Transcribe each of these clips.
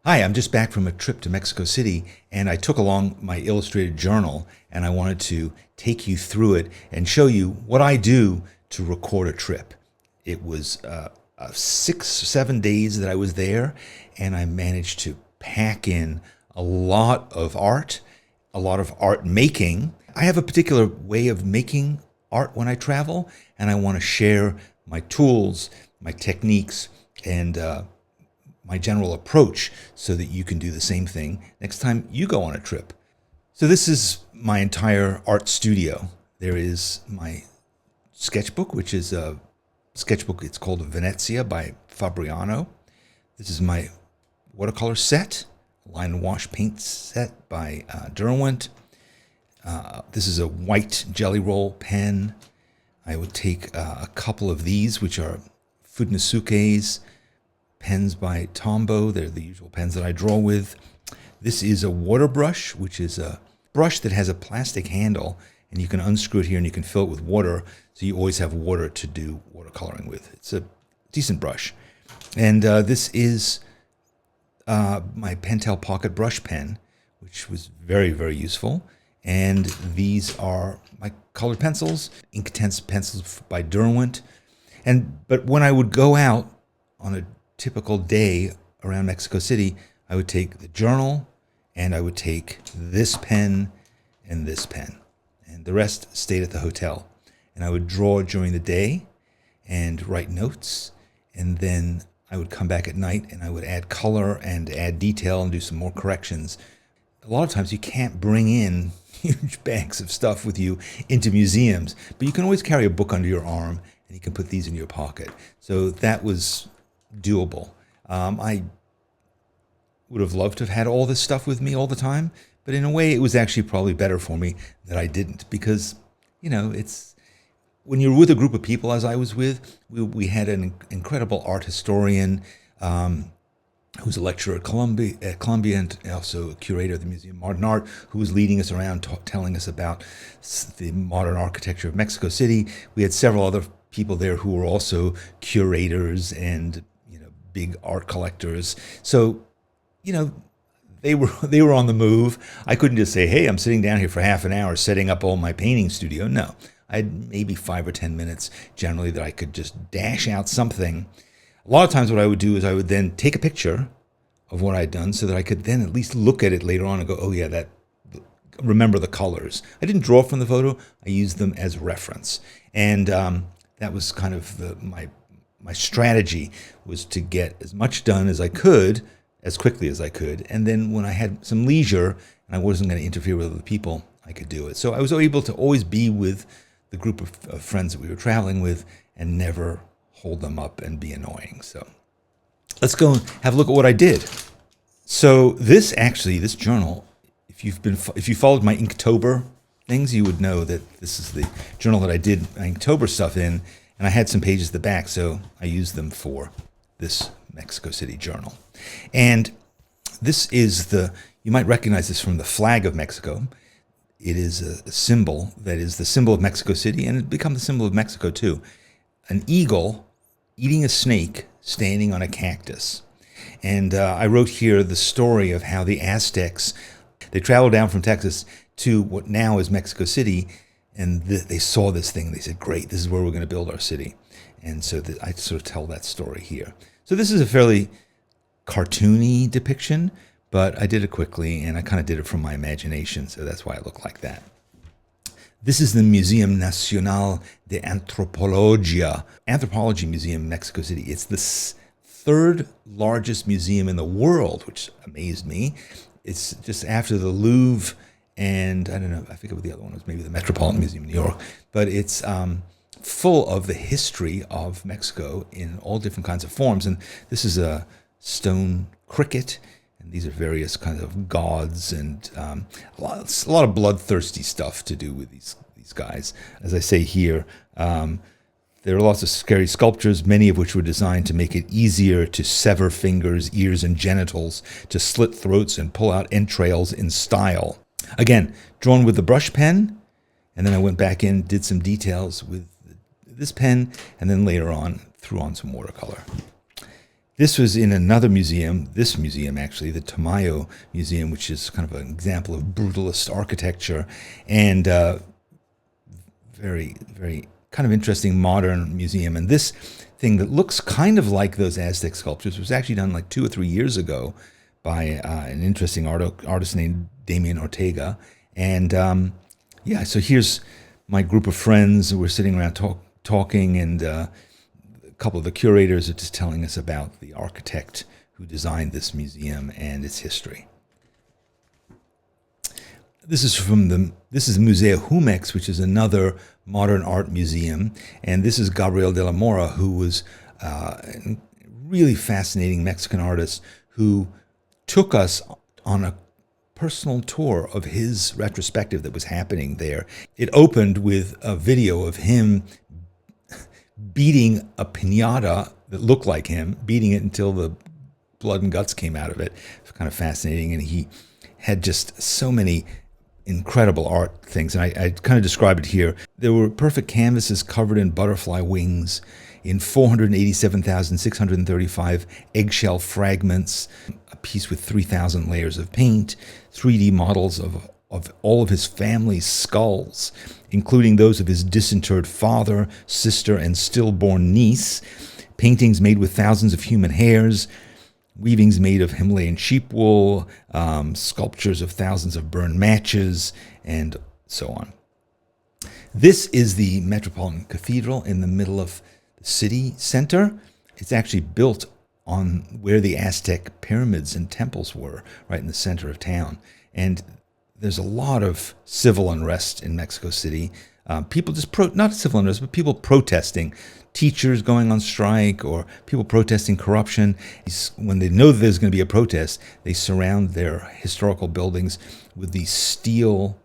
Hi, I'm just back from a trip to Mexico City, and I took along my illustrated journal, and I wanted to take you through it and show you what I do to record a trip. It was 6 or 7 days that I was there, and I managed to pack in a lot of art making. I have a particular way of making art when I travel, and I want to share my tools, my techniques, and my general approach so that you can do the same thing next time you go on a trip. So this is my entire art studio. There is my sketchbook, which is a sketchbook. It's called Venezia by Fabriano. This is my watercolor set, line and wash paint set by Derwent. This is a white jelly roll pen. I would take a couple of these, which are Fudnosuke's pens by Tombow. They're the usual pens that I draw with. This is a water brush, which is a brush that has a plastic handle, and you can unscrew it here and you can fill it with water, so you always have water to do watercoloring with. It's a decent brush. And this is my Pentel Pocket Brush Pen, which was very, very useful. And these are my colored pencils, Inktense pencils by Derwent. But when I would go out on a typical day around Mexico City, I would take the journal, and I would take this pen and this pen, and the rest stayed at the hotel. And I would draw during the day and write notes, and then I would come back at night and I would add color and add detail and do some more corrections. A lot of times you can't bring in huge bags of stuff with you into museums, but you can always carry a book under your arm and you can put these in your pocket. So that was doable. I would have loved to have had all this stuff with me all the time, but in a way it was actually probably better for me that I didn't, because it's when you're with a group of people, as I was with, we had an incredible art historian who's a lecturer at Columbia and also a curator of the Museum of Modern Art, who was leading us around telling us about the modern architecture of Mexico City. We had several other people there who were also curators and big art collectors. So, they were on the move. I couldn't just say, hey, I'm sitting down here for half an hour setting up all my painting studio. No, I had maybe 5 or 10 minutes generally that I could just dash out something. A lot of times what I would do is I would then take a picture of what I'd done so that I could then at least look at it later on and go, oh yeah, remember the colors. I didn't draw from the photo. I used them as reference. And that was kind of my strategy, was to get as much done as I could, as quickly as I could. And then when I had some leisure and I wasn't going to interfere with other people, I could do it. So I was able to always be with the group of friends that we were traveling with and never hold them up and be annoying. So let's go and have a look at what I did. So this journal, if you followed my Inktober things, you would know that this is the journal that I did my Inktober stuff in. And I had some pages at the back, so I used them for this Mexico City journal. And this is you might recognize this from the flag of Mexico. It is a symbol that is the symbol of Mexico City, and it's become the symbol of Mexico too. An eagle eating a snake standing on a cactus. And I wrote here the story of how the Aztecs, they traveled down from Texas to what now is Mexico City, and they saw this thing, and they said, great, this is where we're going to build our city. And so I sort of tell that story here. So this is a fairly cartoony depiction, but I did it quickly, and I kind of did it from my imagination, so that's why I look like that. This is the Museum Nacional de Antropología, Anthropology Museum in Mexico City. It's the third largest museum in the world, which amazed me. It's just after the Louvre, and I don't know, I forget what the other one was, maybe the Metropolitan Museum in New York, but it's full of the history of Mexico in all different kinds of forms. And this is a stone cricket, and these are various kinds of gods, and a lot of bloodthirsty stuff to do with these guys. As I say here, there are lots of scary sculptures, many of which were designed to make it easier to sever fingers, ears, and genitals, to slit throats and pull out entrails in style. Again, drawn with the brush pen, and then I went back in, did some details with this pen, and then later on threw on some watercolor. This was in another museum, this museum actually, the Tamayo Museum, which is kind of an example of brutalist architecture, and very, very kind of interesting modern museum. And this thing that looks kind of like those Aztec sculptures was actually done like 2 or 3 years ago by an interesting artist named Damien Ortega. And yeah, so here's my group of friends. We're sitting around talking, and a couple of the curators are just telling us about the architect who designed this museum and its history. This is Museo Jumex, which is another modern art museum, and this is Gabriel de la Mora, who was a really fascinating Mexican artist who took us on a personal tour of his retrospective that was happening there. It opened with a video of him beating a piñata that looked like him, beating it until the blood and guts came out of it. It's kind of fascinating, and he had just so many incredible art things, and I kind of describe it here. There were perfect canvases covered in butterfly wings, in 487,635 eggshell fragments, a piece with 3,000 layers of paint, 3D models of all of his family's skulls, including those of his disinterred father, sister, and stillborn niece, paintings made with thousands of human hairs, weavings made of Himalayan sheep wool, sculptures of thousands of burned matches, and so on. This is the Metropolitan Cathedral in the middle of the city center. It's actually built on where the Aztec pyramids and temples were, right in the center of town. And there's a lot of civil unrest in Mexico City. People just, not civil unrest, but people protesting. Teachers going on strike, or people protesting corruption. When they know that there's going to be a protest, they surround their historical buildings with these steel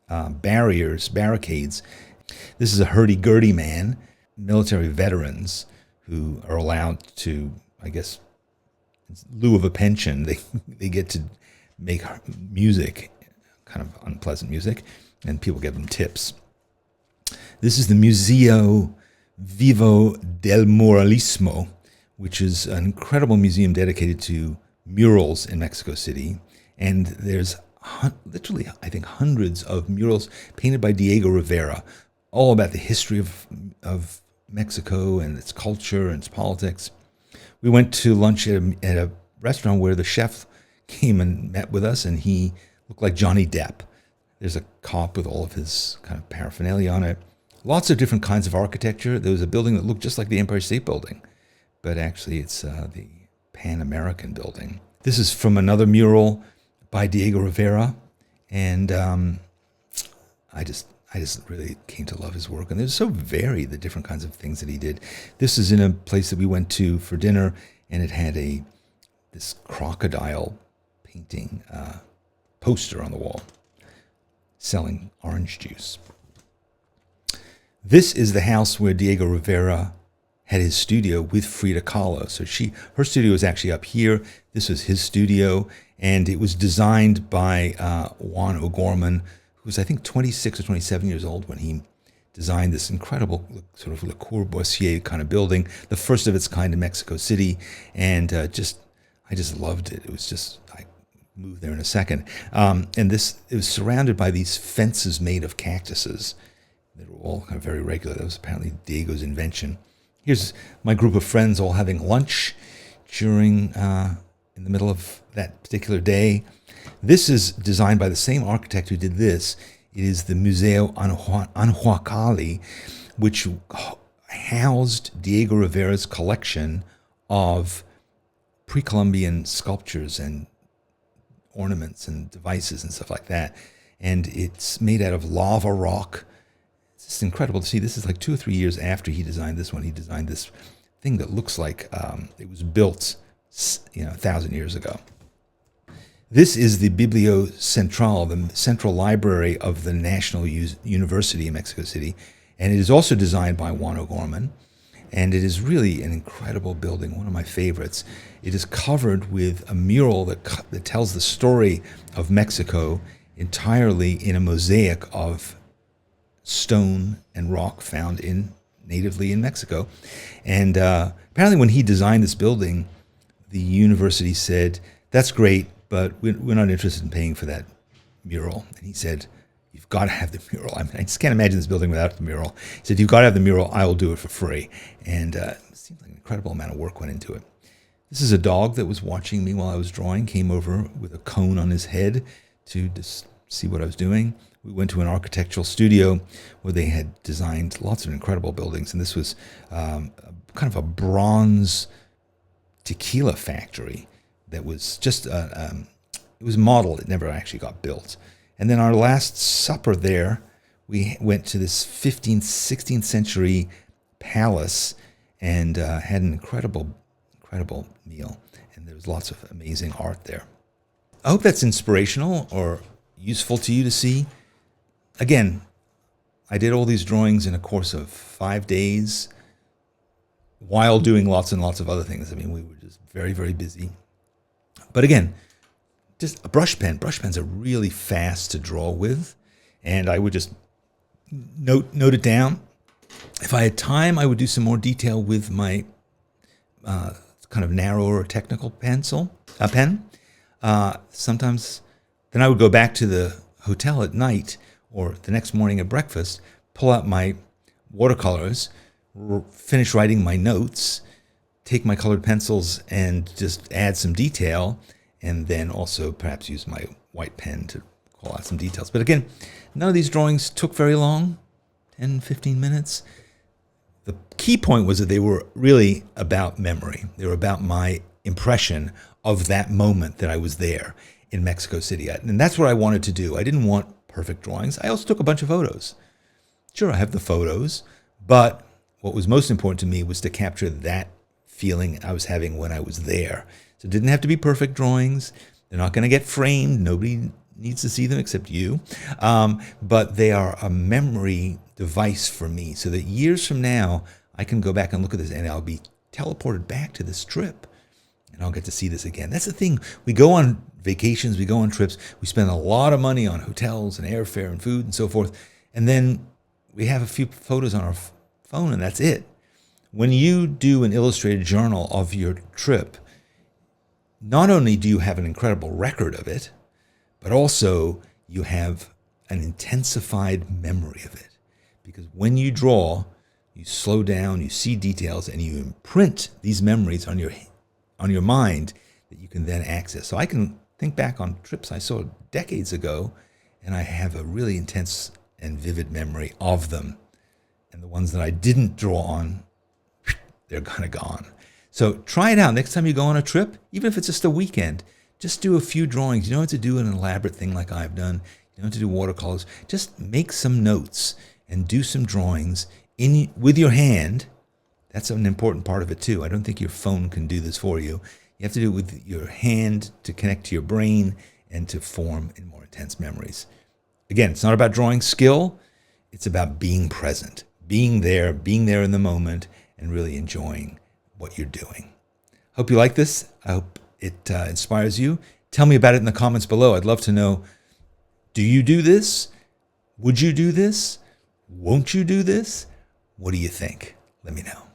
barricades. This is a hurdy-gurdy man, military veterans who are allowed to, I guess, in lieu of a pension, they get to make music, kind of unpleasant music, and people give them tips. This is the Museo Vivo del Muralismo, which is an incredible museum dedicated to murals in Mexico City. And there's literally, I think, hundreds of murals painted by Diego Rivera, all about the history of Mexico and its culture and its politics. We went to lunch at a restaurant where the chef came and met with us, and he looked like Johnny Depp. There's a cop with all of his kind of paraphernalia on it. Lots of different kinds of architecture. There was a building that looked just like the Empire State Building, but actually it's the Pan American Building. This is from another mural by Diego Rivera, and I just really came to love his work. And they're so varied, the different kinds of things that he did. This is in a place that we went to for dinner, and it had this crocodile painting poster on the wall selling orange juice. This is the house where Diego Rivera had his studio with Frida Kahlo. So her studio was actually up here. This was his studio, and it was designed by Juan O'Gorman, who was, I think, 26 or 27 years old when he designed this incredible sort of Le Corbusier kind of building, the first of its kind in Mexico City, and I just loved it. It was just, I moved there in a second. And it was surrounded by these fences made of cactuses. They were all kind of very regular. That was apparently Diego's invention. Here's my group of friends all having lunch in the middle of that particular day. This is designed by the same architect who did this. It is the Museo Anhuacalli, which housed Diego Rivera's collection of pre-Columbian sculptures and ornaments and devices and stuff like that. And it's made out of lava rock. It's incredible to see. This is like 2 or 3 years after he designed this one. He designed this thing that looks like it was built, 1,000 years ago. This is the Biblio Central, the central library of the National University in Mexico City, and it is also designed by Juan O'Gorman, and it is really an incredible building, one of my favorites. It is covered with a mural that tells the story of Mexico entirely in a mosaic of stone and rock found natively in Mexico. And apparently when he designed this building, the university said, "That's great, but we're not interested in paying for that mural." And he said, "You've got to have the mural." I mean, I just can't imagine this building without the mural. He said, "You've got to have the mural. I will do it for free." And it seems like an incredible amount of work went into it. This is a dog that was watching me while I was drawing, came over with a cone on his head to just see what I was doing. We went to an architectural studio where they had designed lots of incredible buildings. And this was kind of a bronze tequila factory that was just, it was modeled. It never actually got built. And then our last supper there, we went to this 15th, 16th century palace and had an incredible meal. And there was lots of amazing art there. I hope that's inspirational or useful to you to see. Again, I did all these drawings in a course of 5 days while doing lots and lots of other things. I mean, we were just very, very busy. But again, just a brush pen. Brush pens are really fast to draw with. And I would just note it down. If I had time, I would do some more detail with my kind of narrower technical pen. Sometimes then I would go back to the hotel at night or the next morning at breakfast, pull out my watercolors, finish writing my notes, take my colored pencils and just add some detail, and then also perhaps use my white pen to call out some details. But again, none of these drawings took very long, 10, 15 minutes. The key point was that they were really about memory. They were about my impression of that moment that I was there in Mexico City. And that's what I wanted to do. I didn't want perfect drawings. I also took a bunch of photos. Sure, I have the photos, but what was most important to me was to capture that feeling I was having when I was there. So it didn't have to be perfect drawings. They're not going to get framed. Nobody needs to see them except you. But they are a memory device for me so that years from now, I can go back and look at this and I'll be teleported back to this trip and I'll get to see this again. That's the thing. We go on vacations, we go on trips, we spend a lot of money on hotels and airfare and food and so forth. And then we have a few photos on our phone and that's it. When you do an illustrated journal of your trip, not only do you have an incredible record of it, but also you have an intensified memory of it. Because when you draw, you slow down, you see details, and you imprint these memories on your mind that you can then access. So I can think back on trips I saw decades ago, and I have a really intense and vivid memory of them. And the ones that I didn't draw on, they're kind of gone. So try it out. Next time you go on a trip, even if it's just a weekend, just do a few drawings. You don't have to do an elaborate thing like I've done. You don't have to do watercolors. Just make some notes and do some drawings with your hand. That's an important part of it too. I don't think your phone can do this for you. You have to do it with your hand to connect to your brain and to form in more intense memories. Again, it's not about drawing skill. It's about being present, being there in the moment, and really enjoying what you're doing. Hope you like this. I hope it inspires you. Tell me about it in the comments below. I'd love to know, do you do this? Would you do this? Won't you do this? What do you think? Let me know.